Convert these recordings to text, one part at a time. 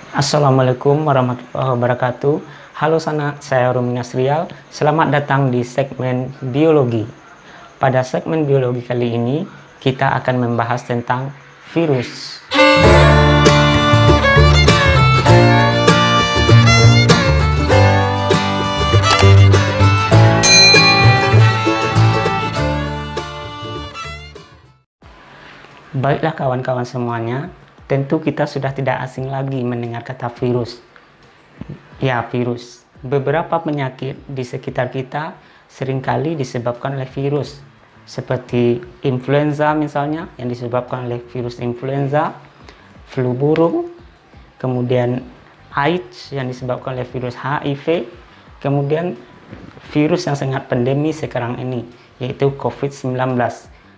Assalamualaikum warahmatullahi wabarakatuh. Halo sana, saya Rumi Nasrial. Selamat datang di segmen biologi. Pada segmen biologi kali ini, kita akan membahas tentang virus. Baiklah kawan-kawan semuanya, tentu kita sudah tidak asing lagi mendengar kata virus. Ya, virus. Beberapa penyakit di sekitar kita seringkali disebabkan oleh virus. Seperti influenza misalnya, yang disebabkan oleh virus influenza, flu burung, kemudian AIDS yang disebabkan oleh virus HIV, kemudian virus yang sangat pandemi sekarang ini, yaitu COVID-19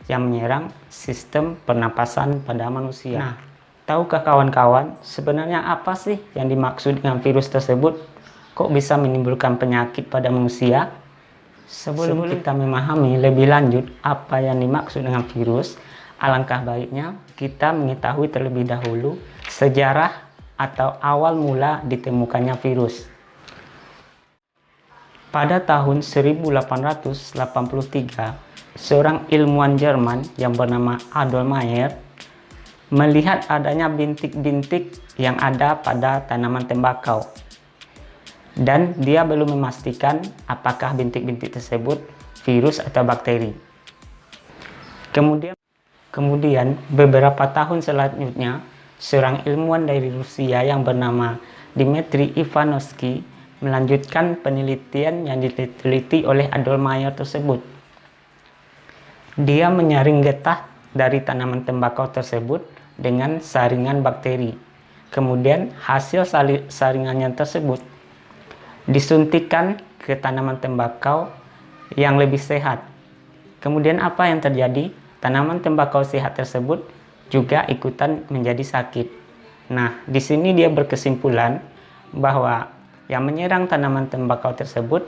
yang menyerang sistem pernapasan pada manusia. Nah, tahukah kawan-kawan sebenarnya apa sih yang dimaksud dengan virus tersebut? Kok bisa menimbulkan penyakit pada manusia? Sebelum kita memahami lebih lanjut apa yang dimaksud dengan virus, alangkah baiknya kita mengetahui terlebih dahulu sejarah atau awal mula ditemukannya virus. Pada tahun 1883, seorang ilmuwan Jerman yang bernama Adolf Mayer melihat adanya bintik-bintik yang ada pada tanaman tembakau. Dan dia belum memastikan apakah bintik-bintik tersebut virus atau bakteri. Kemudian beberapa tahun selanjutnya, seorang ilmuwan dari Rusia yang bernama Dmitry Ivanovsky melanjutkan penelitian yang diteliti oleh Adolf Mayer tersebut. Dia menyaring getah dari tanaman tembakau tersebut dengan saringan bakteri. Kemudian hasil saringannya tersebut disuntikkan ke tanaman tembakau yang lebih sehat. Kemudian apa yang terjadi? Tanaman tembakau sehat tersebut juga ikutan menjadi sakit. Nah, di sini dia berkesimpulan bahwa yang menyerang tanaman tembakau tersebut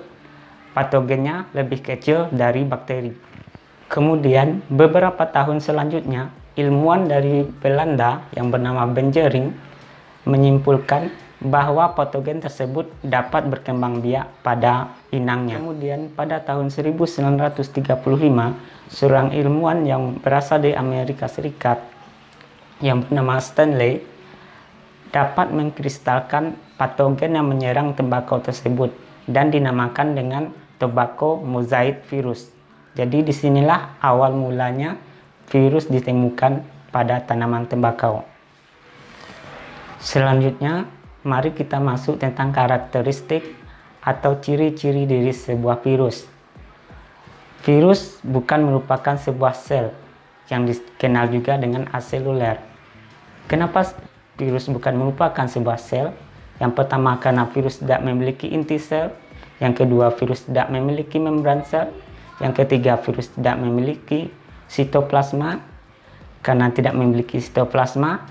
patogennya lebih kecil dari bakteri. Kemudian beberapa tahun selanjutnya, ilmuwan dari Belanda yang bernama Bengering menyimpulkan bahwa patogen tersebut dapat berkembang biak pada inangnya. Kemudian pada tahun 1935, seorang ilmuwan yang berasal dari Amerika Serikat yang bernama Stanley dapat mengkristalkan patogen yang menyerang tembakau tersebut dan dinamakan dengan tobacco mosaic virus. Jadi disinilah awal mulanya virus ditemukan pada tanaman tembakau. Selanjutnya, mari kita masuk tentang karakteristik atau ciri-ciri dari sebuah virus. Virus bukan merupakan sebuah sel yang dikenal juga dengan aseluler. Kenapa virus bukan merupakan sebuah sel? Yang pertama, karena virus tidak memiliki inti sel. Yang kedua, virus tidak memiliki membran sel. Yang ketiga, virus tidak memiliki sitoplasma. Karena tidak memiliki sitoplasma,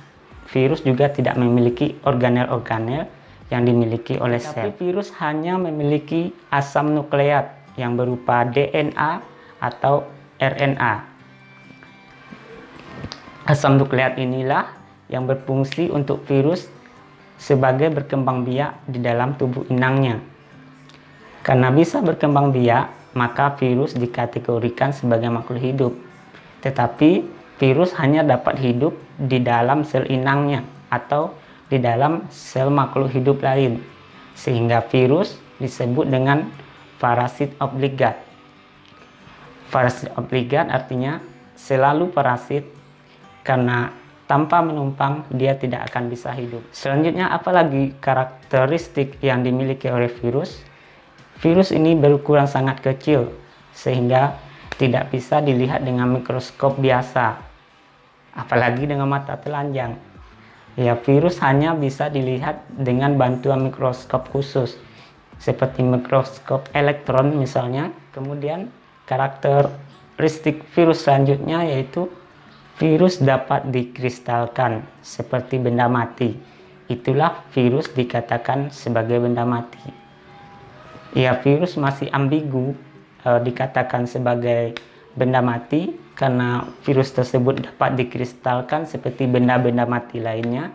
virus juga tidak memiliki organel-organel yang dimiliki oleh sel. Tapi virus hanya memiliki asam nukleat yang berupa DNA atau RNA. Asam nukleat inilah yang berfungsi untuk virus sebagai berkembang biak di dalam tubuh inangnya. Karena bisa berkembang biak, maka virus dikategorikan sebagai makhluk hidup. Tetapi virus hanya dapat hidup di dalam sel inangnya atau di dalam sel makhluk hidup lain. Sehingga virus disebut dengan parasit obligat. Parasit obligat artinya selalu parasit karena tanpa menumpang dia tidak akan bisa hidup. Selanjutnya, apalagi karakteristik yang dimiliki oleh virus? Virus ini berukuran sangat kecil sehingga tidak bisa dilihat dengan mikroskop biasa, apalagi dengan mata telanjang. Ya, virus hanya bisa dilihat dengan bantuan mikroskop khusus seperti mikroskop elektron misalnya. Kemudian karakteristik virus selanjutnya yaitu virus dapat dikristalkan seperti benda mati. Itulah virus dikatakan sebagai benda mati. Ya, virus masih ambigu dikatakan sebagai benda mati karena virus tersebut dapat dikristalkan seperti benda-benda mati lainnya.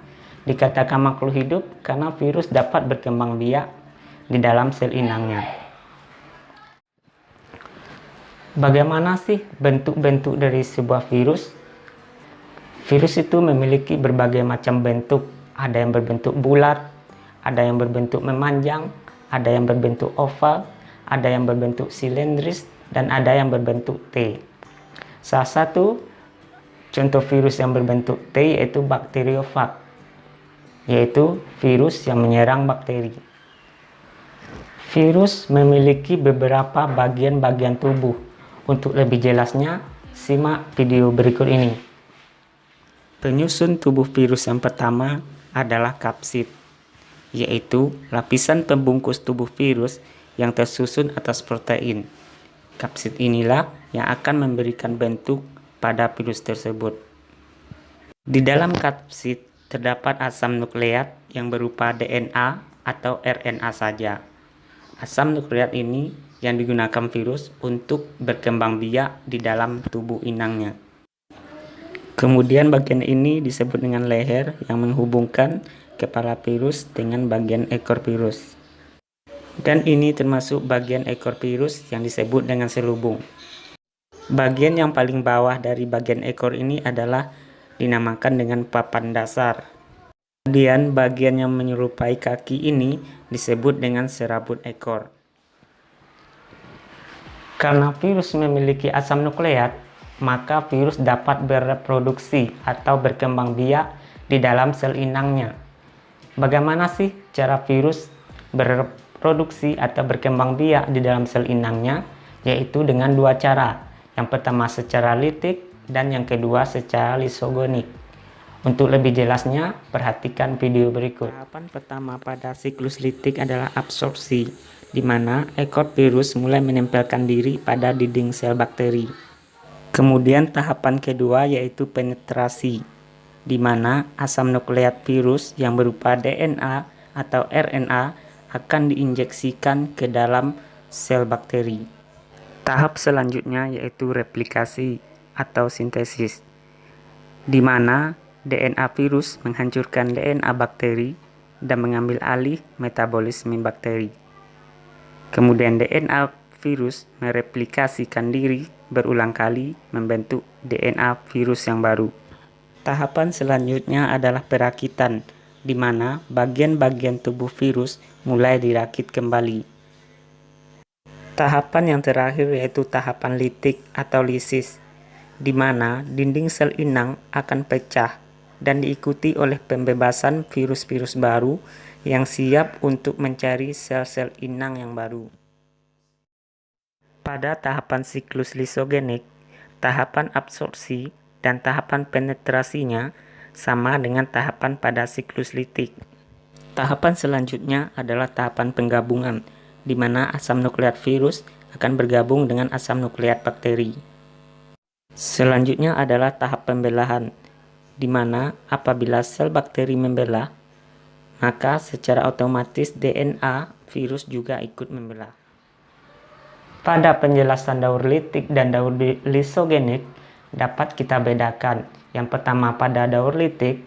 dikatakan makhluk hidup karena virus dapat berkembang biak di dalam sel inangnya. Bagaimana sih bentuk-bentuk dari sebuah virus? Virus itu memiliki berbagai macam bentuk. Ada yang berbentuk bulat, ada yang berbentuk memanjang, ada yang berbentuk oval, ada yang berbentuk silindris, dan ada yang berbentuk T. Salah satu contoh virus yang berbentuk T yaitu bakteriofag, yaitu virus yang menyerang bakteri. Virus memiliki beberapa bagian-bagian tubuh. Untuk lebih jelasnya, simak video berikut ini. Penyusun tubuh virus yang pertama adalah kapsid, yaitu lapisan pembungkus tubuh virus yang tersusun atas protein. Kapsid inilah yang akan memberikan bentuk pada virus tersebut. Di dalam kapsid terdapat asam nukleat yang berupa DNA atau RNA saja. Asam nukleat ini yang digunakan virus untuk berkembang biak di dalam tubuh inangnya. Kemudian bagian ini disebut dengan leher yang menghubungkan kepala virus dengan bagian ekor virus. Dan ini termasuk bagian ekor virus yang disebut dengan selubung. Bagian yang paling bawah dari bagian ekor ini adalah dinamakan dengan papan dasar. Kemudian bagian yang menyerupai kaki ini disebut dengan serabut ekor. Karena virus memiliki asam nukleat, maka virus dapat bereproduksi atau berkembang biak di dalam sel inangnya. Bagaimana sih cara virus berproduksi atau berkembang biak di dalam sel inangnya? Yaitu dengan dua cara. Yang pertama secara litik dan yang kedua secara lisogonik. Untuk lebih jelasnya, perhatikan video berikut. Tahapan pertama pada siklus litik adalah absorpsi, di mana ekor virus mulai menempelkan diri pada dinding sel bakteri. Kemudian tahapan kedua yaitu penetrasi, di mana asam nukleat virus yang berupa DNA atau RNA akan diinjeksikan ke dalam sel bakteri. Tahap selanjutnya yaitu replikasi atau sintesis, di mana DNA virus menghancurkan DNA bakteri dan mengambil alih metabolisme bakteri. Kemudian DNA virus mereplikasikan diri berulang kali membentuk DNA virus yang baru. Tahapan selanjutnya adalah perakitan, di mana bagian-bagian tubuh virus mulai dirakit kembali. Tahapan yang terakhir yaitu tahapan litik atau lisis, di mana dinding sel inang akan pecah dan diikuti oleh pembebasan virus-virus baru yang siap untuk mencari sel-sel inang yang baru. Pada tahapan siklus lisogenik, tahapan absorpsi dan tahapan penetrasinya sama dengan tahapan pada siklus litik. Tahapan selanjutnya adalah tahapan penggabungan, di mana asam nukleat virus akan bergabung dengan asam nukleat bakteri. Selanjutnya adalah tahap pembelahan, di mana apabila sel bakteri membelah, maka secara otomatis DNA virus juga ikut membelah. Pada penjelasan daur litik dan daur lisogenik dapat kita bedakan. Yang pertama pada daur litik,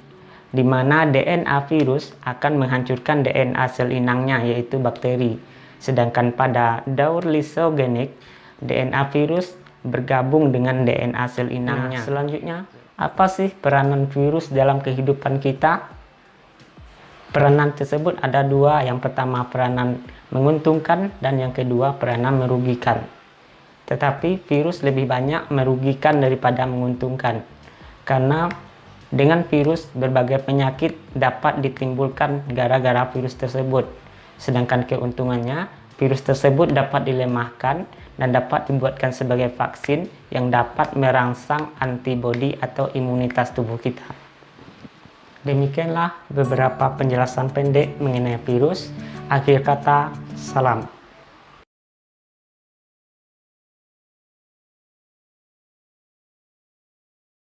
di mana DNA virus akan menghancurkan DNA sel inangnya yaitu bakteri. Sedangkan pada daur lisogenik, DNA virus bergabung dengan DNA sel inangnya. Selanjutnya, apa sih peranan virus dalam kehidupan kita? Peranan tersebut ada dua, yang pertama peranan menguntungkan dan yang kedua peranan merugikan. Tetapi virus lebih banyak merugikan daripada menguntungkan, karena dengan virus berbagai penyakit dapat ditimbulkan gara-gara virus tersebut. Sedangkan keuntungannya, virus tersebut dapat dilemahkan dan dapat dibuatkan sebagai vaksin yang dapat merangsang antibodi atau imunitas tubuh kita. Demikianlah beberapa penjelasan pendek mengenai virus. Akhir kata, salam.